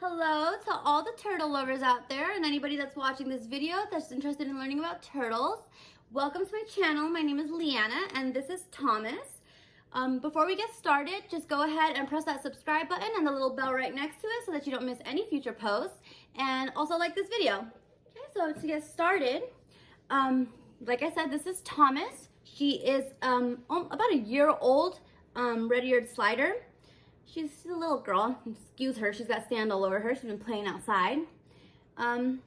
Hello to all the turtle lovers out there and anybody that's watching this video that's interested in learning about turtles. Welcome to my channel. My name is Leanna and this is Thomas. Before we get started, just go ahead and press that subscribe button and the little bell right next to it so that you don't miss any future posts. And also like this video. Okay, so to get started, like I said, this is Thomas. She is about a year old red-eared slider. She's a little girl. Excuse her. She's got sand all over her. She's been playing outside. So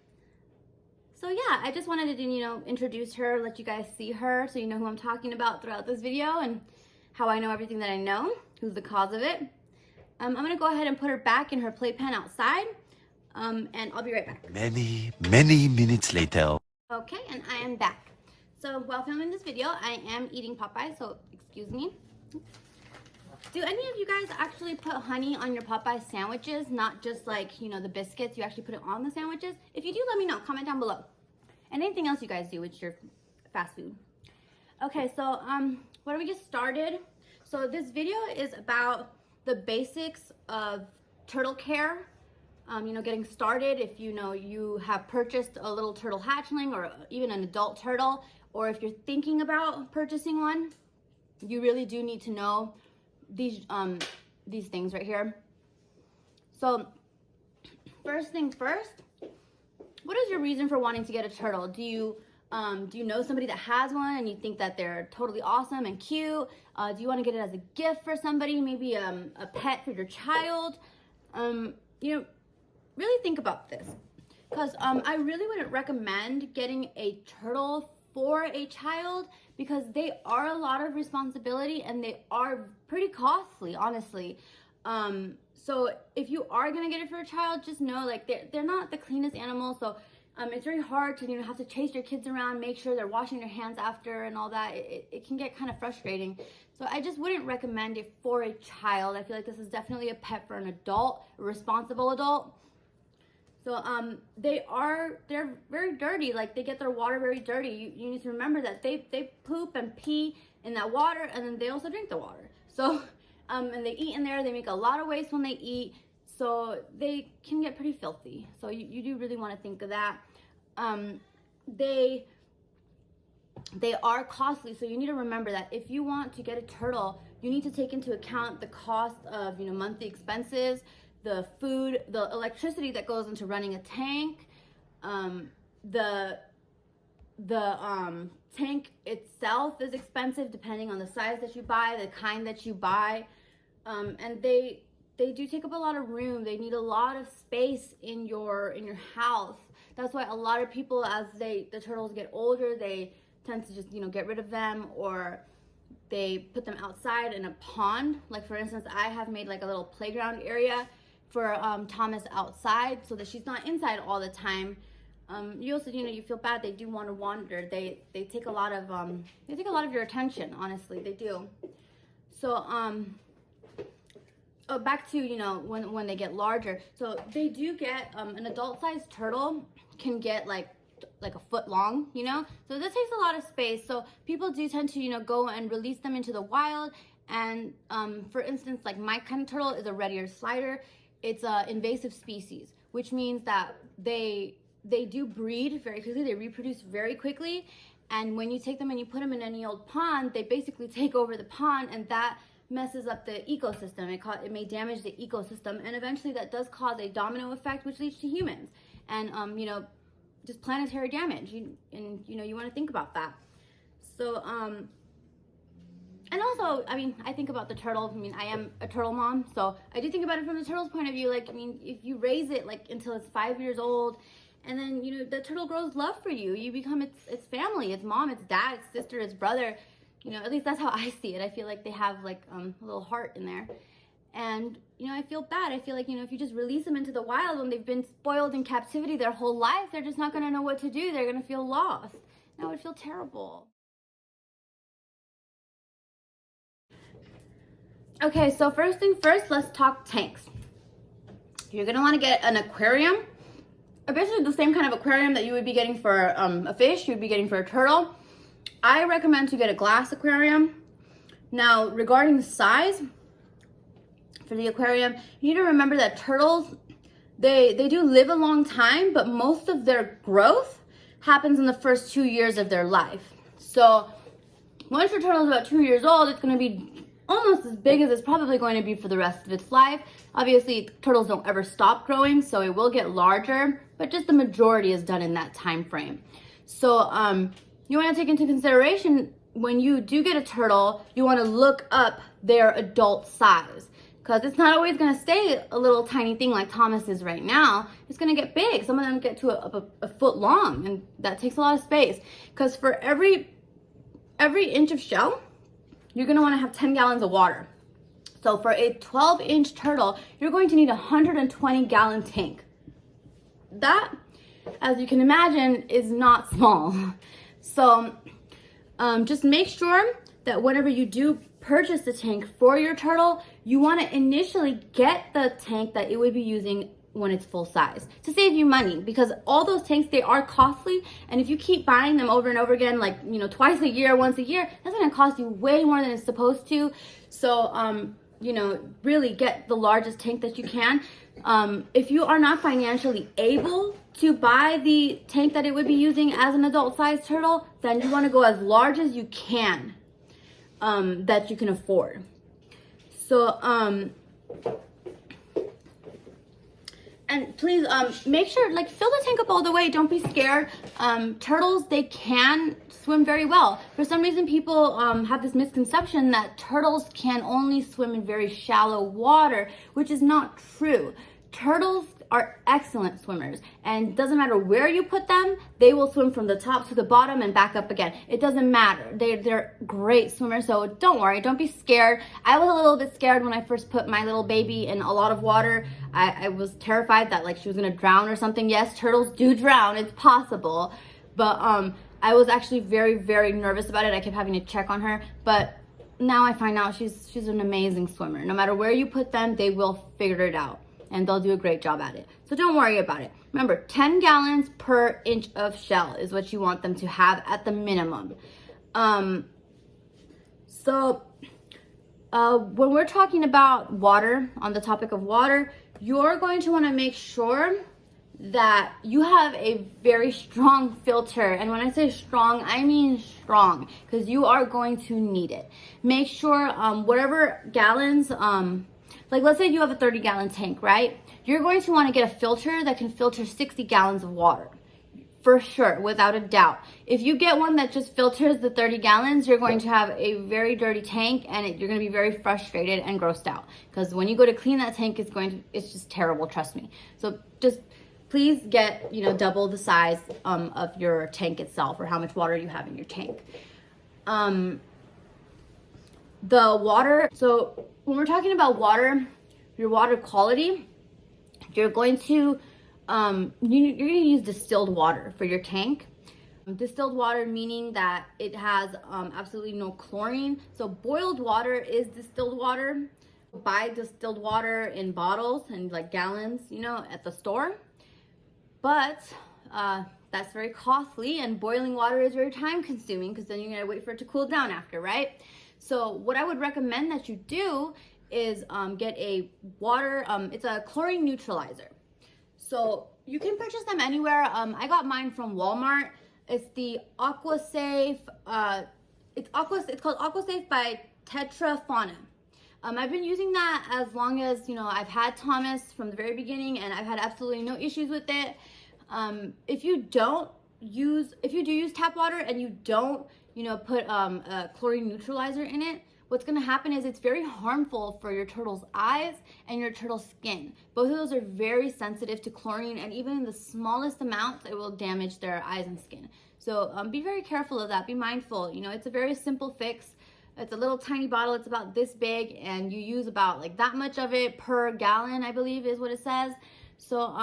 yeah, I just wanted to, introduce her, let you guys see her so you know who I'm talking about throughout this video and how I know everything that I know, who's the cause of it. I'm going to go ahead and put her back in her playpen outside, and I'll be right back. Many minutes later. Okay, and I am back. So while filming this video, I am eating Popeye, so excuse me. Do any of you guys actually put honey on your Popeye sandwiches? Not just like, the biscuits, you actually put it on the sandwiches? If you do, let me know, comment down below. And anything else you guys do with your fast food. Okay, so why don't we get started? So this video is about the basics of turtle care. Getting started if you have purchased a little turtle hatchling or even an adult turtle, or if you're thinking about purchasing one, you really do need to know these things right here. So first things first, what is your reason for wanting to get a turtle? Do you know somebody that has one and you think that they're totally awesome and cute? Do you want to get it as a gift for somebody, maybe a pet for your child? Really think about this, because I really wouldn't recommend getting a turtle for a child, because they are a lot of responsibility and they are pretty costly, honestly. So if you are gonna get it for a child, just know like they're not the cleanest animals. So it's very hard to have to chase your kids around, make sure they're washing their hands after and all that. It can get kind of frustrating. So I just wouldn't recommend it for a child. I feel like this is definitely a pet for an adult, a responsible adult. So they're very dirty. Like, they get their water very dirty. You need to remember that they poop and pee in that water, and then they also drink the water. So and they eat in there. They make a lot of waste when they eat, so they can get pretty filthy. So you do really want to think of that. They are costly, so you need to remember that if you want to get a turtle, you need to take into account the cost of monthly expenses, the food, the electricity that goes into running a tank, the tank itself is expensive depending on the size that you buy, the kind that you buy, and they do take up a lot of room. They need a lot of space in your house. That's why a lot of people, as the turtles get older, they tend to just get rid of them, or they put them outside in a pond. Like, for instance, I have made like a little playground area for Thomas outside, so that she's not inside all the time. You also, you feel bad. They do want to wander. They take a lot of your attention. Honestly, they do. So back to when they get larger. So they do get an adult-sized turtle can get like a foot long. So this takes a lot of space. So people do tend to go and release them into the wild. And for instance, like my kind of turtle is a red-eared slider. It's an invasive species, which means that they do breed very quickly. They reproduce very quickly. And when you take them and you put them in any old pond, they basically take over the pond, and that messes up the ecosystem. It may damage the ecosystem, and eventually that does cause a domino effect, which leads to humans and just planetary damage. You want to think about that. So and also, I think about the turtle. I am a turtle mom, so I do think about it from the turtle's point of view. Like, if you raise it like until it's 5 years old, and then the turtle grows love for you, you become its family, its mom, its dad, its sister, its brother. At least that's how I see it. I feel like they have like a little heart in there, and I feel bad. I feel like if you just release them into the wild when they've been spoiled in captivity their whole life, they're just not gonna know what to do. They're gonna feel lost. That would feel terrible. Okay, so first thing first, let's talk tanks. You're gonna want to get an aquarium, basically the same kind of aquarium that you would be getting for a fish, you would be getting for a turtle. I recommend to get a glass aquarium. Now, regarding size for the aquarium, you need to remember that turtles, they do live a long time, but most of their growth happens in the first 2 years of their life. So once your turtle is about 2 years old, it's going to be almost as big as it's probably going to be for the rest of its life. Obviously, turtles don't ever stop growing, so it will get larger, but just the majority is done in that time frame. So you want to take into consideration when you do get a turtle, you want to look up their adult size, because it's not always going to stay a little tiny thing like Thomas is right now. It's going to get big. Some of them get to a foot long, and that takes a lot of space, because for every inch of shell, you're going to want to have 10 gallons of water. So for a 12-inch turtle, you're going to need a 120-gallon tank. That, as you can imagine, is not small. So just make sure that whenever you do purchase the tank for your turtle, you want to initially get the tank that it would be using when it's full size, to save you money, because all those tanks, they are costly, and if you keep buying them over and over again, like, you know, twice a year, once a year, that's going to cost you way more than it's supposed to. So you know, really get the largest tank that you can. If you are not financially able to buy the tank that it would be using as an adult sized turtle, then you want to go as large as you can, that you can afford. So and please make sure, like, fill the tank up all the way. Don't be scared. Turtles, they can swim very well. For some reason, people have this misconception that turtles can only swim in very shallow water, which is not true. Turtles are excellent swimmers, and doesn't matter where you put them, they will swim from the top to the bottom and back up again. It doesn't matter. They're great swimmers, so don't worry, don't be scared. I was a little bit scared when I first put my little baby in a lot of water. I was terrified that, like, she was gonna drown or something. Yes, turtles do drown, it's possible, but I was actually very, very nervous about it. I kept having to check on her, but now I find out she's an amazing swimmer. No matter where you put them, they will figure it out, and they'll do a great job at it. So don't worry about it. Remember, 10 gallons per inch of shell is what you want them to have at the minimum. When we're talking about water, on the topic of water, you're going to want to make sure that you have a very strong filter. And when I say strong, I mean strong, because you are going to need it. Make sure whatever gallons, like, let's say you have a 30-gallon tank, right? You're going to want to get a filter that can filter 60 gallons of water, for sure, without a doubt. If you get one that just filters the 30 gallons, you're going to have a very dirty tank, and you're going to be very frustrated and grossed out, because when you go to clean that tank, it's just terrible, trust me. So just please get, you know, double the size of your tank itself, or how much water you have in your tank. The water, so when we're talking about water, your water quality, you're going to you're going to use distilled water for your tank. Distilled water meaning that it has absolutely no chlorine. So boiled water is distilled water. Buy distilled water in bottles and, like, gallons, you know, at the store. But that's very costly, and boiling water is very time consuming, because then you're gonna wait for it to cool down after, right? So what I would recommend that you do is get a water, it's a chlorine neutralizer. So you can purchase them anywhere. I got mine from Walmart. It's the AquaSafe, it's called AquaSafe by Tetra Fauna. I've been using that as long as, you know, I've had Thomas from the very beginning, and I've had absolutely no issues with it. If you do use tap water and you don't, you know, put a chlorine neutralizer in it, what's going to happen is it's very harmful for your turtle's eyes and your turtle's skin. Both of those are very sensitive to chlorine, and even in the smallest amounts, it will damage their eyes and skin. So be very careful of that. Be mindful. You know, it's a very simple fix. It's a little tiny bottle. It's about this big, and you use about, like, that much of it per gallon, I believe is what it says. So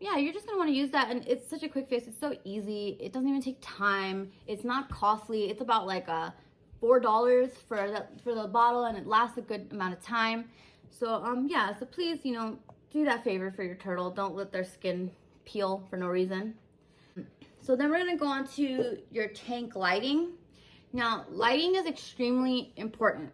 yeah, you're just gonna want to use that, and it's such a quick fix. It's so easy. It doesn't even take time. It's not costly. It's about like $4 for the bottle, and it lasts a good amount of time. So yeah, so please, you know, do that favor for your turtle. Don't let their skin peel for no reason. So then we're gonna go on to your tank lighting. Now, lighting is extremely important.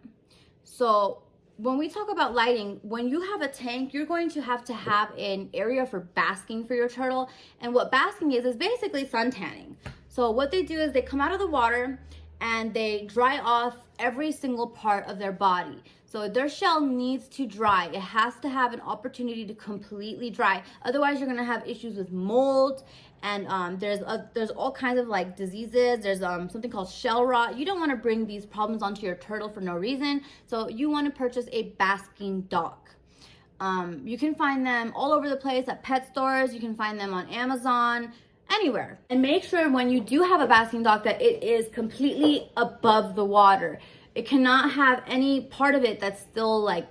So when we talk about lighting, when you have a tank, you're going to have an area for basking for your turtle. And what basking is basically sun tanning. So what they do is they come out of the water and they dry off every single part of their body. So their shell needs to dry. It has to have an opportunity to completely dry. Otherwise, you're gonna have issues with mold, and there's all kinds of like diseases. There's something called shell rot. You don't want to bring these problems onto your turtle for no reason. So you want to purchase a basking dock. You can find them all over the place at pet stores. You can find them on Amazon, anywhere. And make sure when you do have a basking dock that it is completely above the water. It cannot have any part of it that's still like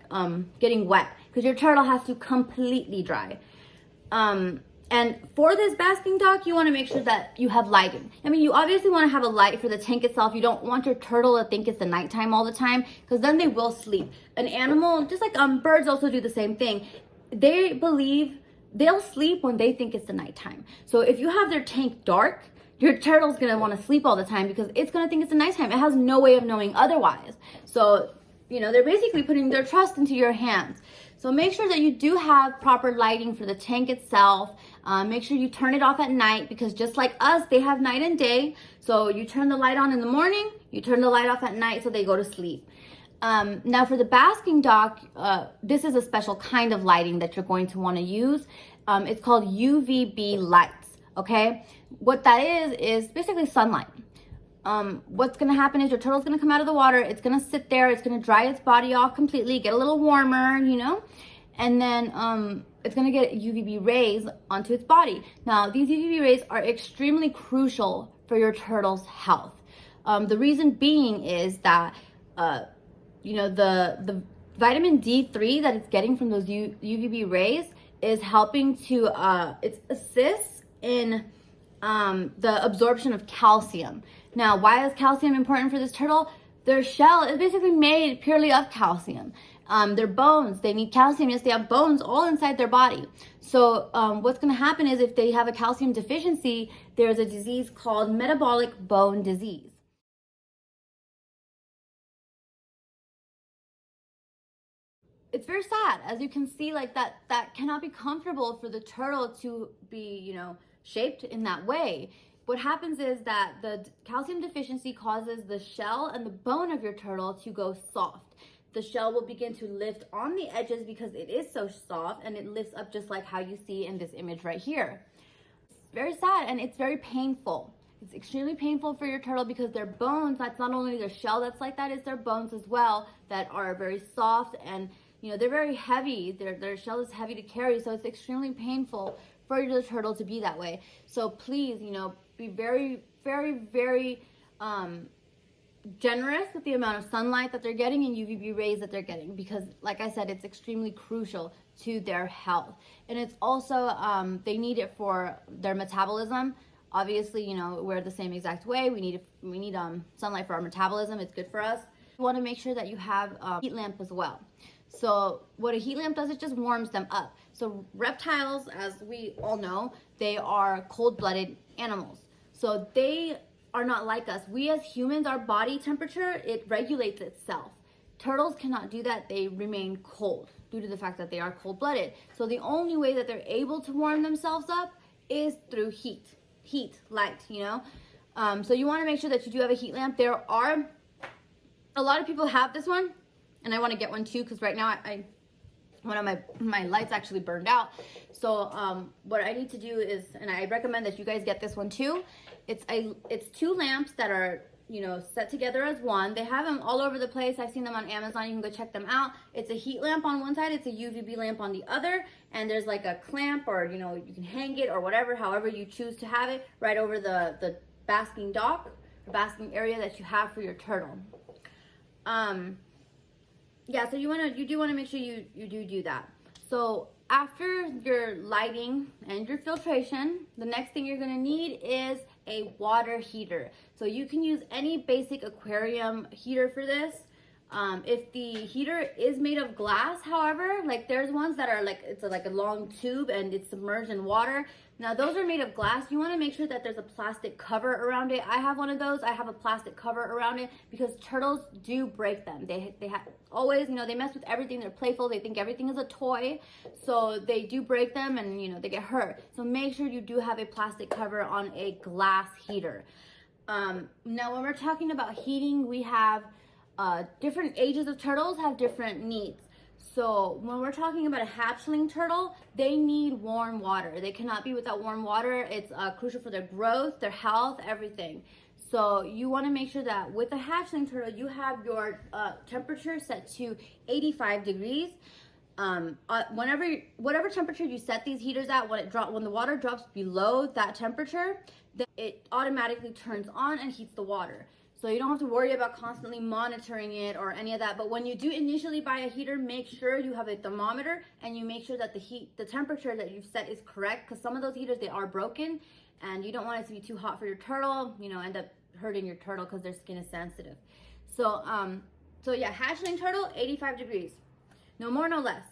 getting wet, because your turtle has to completely dry. And for this basking dock, you want to make sure that you have lighting. I mean, you obviously want to have a light for the tank itself. You don't want your turtle to think it's the nighttime all the time, because then they will sleep. An animal, just like birds also do the same thing. They believe they'll sleep when they think it's the nighttime. So if you have their tank dark, your turtle's going to want to sleep all the time because it's going to think it's the nighttime. It has no way of knowing otherwise. So, you know, they're basically putting their trust into your hands. So make sure that you do have proper lighting for the tank itself. Make sure you turn it off at night, because just like us, they have night and day. So you turn the light on in the morning, you turn the light off at night so they go to sleep. Now for the basking dock, this is a special kind of lighting that you're going to want to use. It's called UVB lights, okay? What that is basically sunlight. What's going to happen is your turtle's going to come out of the water. It's going to sit there. It's going to dry its body off completely, get a little warmer, you know, and then it's going to get UVB rays onto its body. Now, these UVB rays are extremely crucial for your turtle's health. The reason being is that, you know, the vitamin D3 that it's getting from those UVB rays is helping to, it assists in the absorption of calcium. Now, why is calcium important for this turtle? Their shell is basically made purely of calcium. Their bones, they need calcium. Yes, they have bones all inside their body. So what's going to happen is if they have a calcium deficiency, there's a disease called metabolic bone disease. It's very sad, as you can see, like that cannot be comfortable for the turtle to be, you know, shaped in that way. What happens is that the calcium deficiency causes the shell and the bone of your turtle to go soft. The shell will begin to lift on the edges because it is so soft, and it lifts up just like how you see in this image right here. It's very sad, and it's very painful. It's extremely painful for your turtle because their bones, that's not only their shell that's like that, it's their bones as well that are very soft, and you know, they're very heavy. Their shell is heavy to carry, so it's extremely painful for the turtle to be that way. So please, you know, be very, very, very generous with the amount of sunlight that they're getting and UVB rays that they're getting, because like I said, it's extremely crucial to their health. And it's also, they need it for their metabolism. Obviously, you know, we're the same exact way. We need sunlight for our metabolism. It's good for us. You want to make sure that you have a heat lamp as well. So what a heat lamp does, it just warms them up. So reptiles, as we all know, they are cold-blooded animals. So they are not like us. We as humans, our body temperature, it regulates itself. Turtles cannot do that. They remain cold due to the fact that they are cold-blooded. So the only way that they're able to warm themselves up is through heat, light, you know? So you want to make sure that you do have a heat lamp. There are, a lot of people have this one, and I want to get one too, because right now one of my lights actually burned out. So what I need to do is, and I recommend that you guys get this one too. It's two lamps that are, you know, set together as one. They have them all over the place. I've seen them on Amazon. You can go check them out. It's a heat lamp on one side, it's a UVB lamp on the other, and there's like a clamp, or you know, you can hang it or whatever, however you choose to have it, right over the basking dock, the basking area that you have for your turtle. Yeah, so you do want to make sure you do that. So after your lighting and your filtration, the next thing you're going to need is a water heater. So you can use any basic aquarium heater for this. If the heater is made of glass, however, like there's ones that are like, it's like a long tube and it's submerged in water. Now those are made of glass. You want to make sure that there's a plastic cover around it. I have one of those. I have a plastic cover around it because turtles do break them. They have always, you know, they mess with everything. They're playful. They think everything is a toy. So they do break them and, you know, they get hurt. So make sure you do have a plastic cover on a glass heater. Now when we're talking about heating, we have different ages of turtles have different needs. So when we're talking about a hatchling turtle, they need warm water. They cannot be without warm water. It's crucial for their growth, their health, everything. So you want to make sure that with a hatchling turtle, you have your temperature set to 85 degrees. Whatever temperature you set these heaters at, when the water drops below that temperature, then it automatically turns on and heats the water. So you don't have to worry about constantly monitoring it or any of that. But when you do initially buy a heater, make sure you have a thermometer and you make sure that the temperature that you've set is correct, because some of those heaters, they are broken and you don't want it to be too hot for your turtle, you know, end up hurting your turtle because their skin is sensitive. So yeah, hatchling turtle, 85 degrees. No more, no less.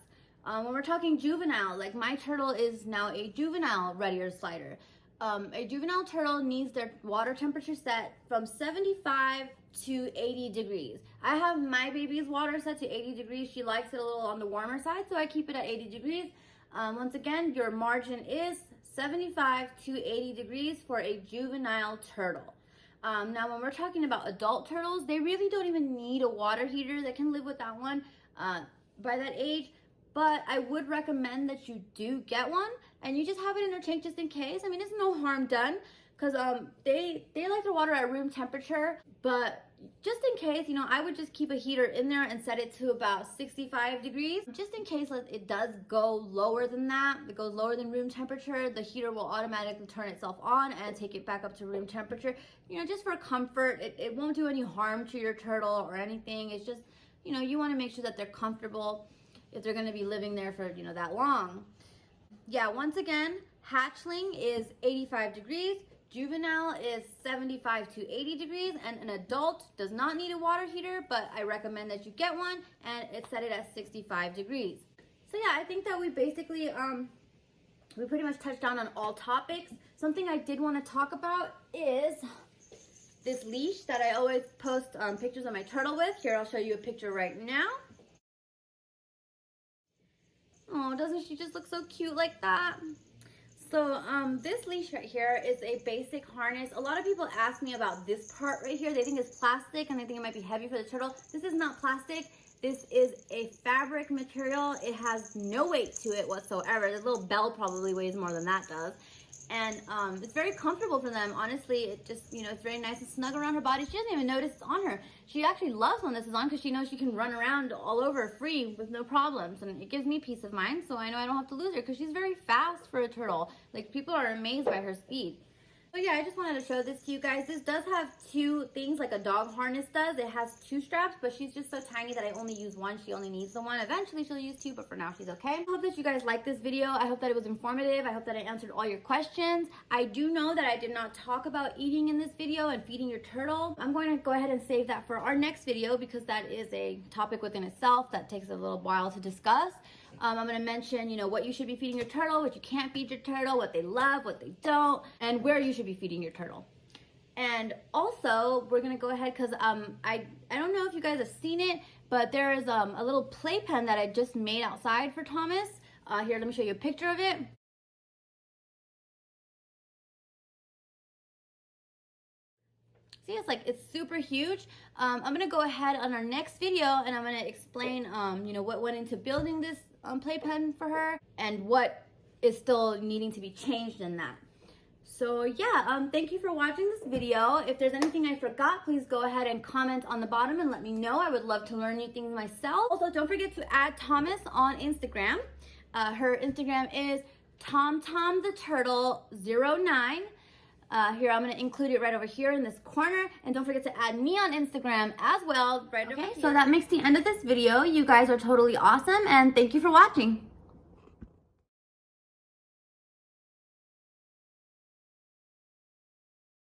When we're talking juvenile, like my turtle is now a juvenile red ear slider. A juvenile turtle needs their water temperature set from 75 to 80 degrees. I have my baby's water set to 80 degrees. She likes it a little on the warmer side, so I keep it at 80 degrees. Once again, your margin is 75 to 80 degrees for a juvenile turtle. Now, when we're talking about adult turtles, they really don't even need a water heater. They can live without one by that age. But I would recommend that you do get one and you just have it in your tank just in case. I mean, it's no harm done because they like their water at room temperature. But just in case, you know, I would just keep a heater in there and set it to about 65 degrees. Just in case it does go lower than that, it goes lower than room temperature, the heater will automatically turn itself on and take it back up to room temperature. You know, just for comfort, it won't do any harm to your turtle or anything. It's just, you know, you want to make sure that they're comfortable if they're going to be living there for, you know, that long. Yeah, once again, hatchling is 85 degrees, juvenile is 75 to 80 degrees, and an adult does not need a water heater, but I recommend that you get one and it's set it at 65 degrees. So yeah, I think that we basically, we pretty much touched down on all topics. Something I did want to talk about is this leash that I always post pictures of my turtle with. Here, I'll show you a picture right now. Oh, doesn't she just look so cute like that? So this leash right here is a basic harness. A lot of people ask me about this part right here. They think it's plastic and they think it might be heavy for the turtle. This is not plastic. This is a fabric material. It has no weight to it whatsoever. This little bell probably weighs more than that does. And it's very comfortable for them. Honestly, it just, you know, it's very nice and snug around her body. She doesn't even notice it's on her. She actually loves when this is on because she knows she can run around all over free with no problems. And it gives me peace of mind, so I know I don't have to lose her because she's very fast for a turtle. Like, people are amazed by her speed. So yeah, I just wanted to show this to you guys. This does have two things like a dog harness does. It has two straps, but she's just so tiny that I only use one. She only needs the one. Eventually she'll use two, but for now she's okay. I hope that you guys liked this video. I hope that it was informative. I hope that I answered all your questions. I do know that I did not talk about eating in this video and feeding your turtle. I'm going to go ahead and save that for our next video because that is a topic within itself that takes a little while to discuss. I'm going to mention, you know, what you should be feeding your turtle, what you can't feed your turtle, what they love, what they don't, and where you should be feeding your turtle. And also, we're going to go ahead because I don't know if you guys have seen it, but there is a little playpen that I just made outside for Thomas. Here, let me show you a picture of it. See, it's super huge. I'm going to go ahead on our next video and I'm going to explain, you know, what went into building this playpen for her and what is still needing to be changed in that. So yeah, thank you for watching this video. If there's anything I forgot, please go ahead and comment on the bottom and let me know. I would love to learn new things myself. Also, don't forget to add Thomas on Instagram. Her Instagram is TomTomTheTurtle09. Here, I'm going to include it right over here in this corner. And don't forget to add me on Instagram as well. Right over here. So that makes the end of this video. You guys are totally awesome. And thank you for watching.